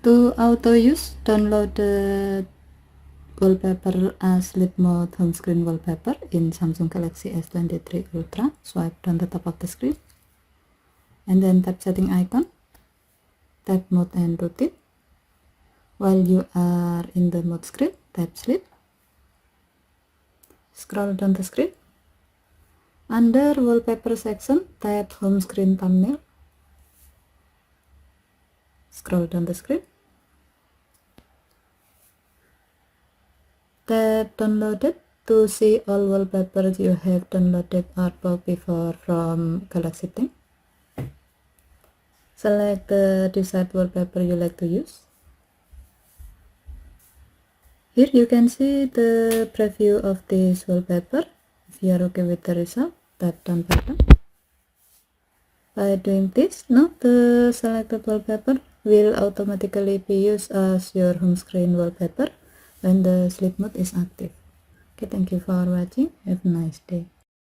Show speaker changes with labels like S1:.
S1: To auto use, download the wallpaper as sleep mode home screen wallpaper in Samsung Galaxy S23 Ultra. Swipe down the top of the screen and then tap setting icon, tap mode and routine. While you are in the mode screen, tap sleep. Scroll down the screen. Under wallpaper section, tap home screen thumbnail. Scroll down the screen. Tap downloaded to see all wallpapers you have downloaded or bought before from Galaxy thing. Select the desired wallpaper you like to use. Here you can see the preview of this wallpaper. If you are okay with the result, tap down button. By doing this, now the selected wallpaper will automatically be used as your home screen wallpaper when the sleep mode is active. Okay, thank you for watching. Have a nice day.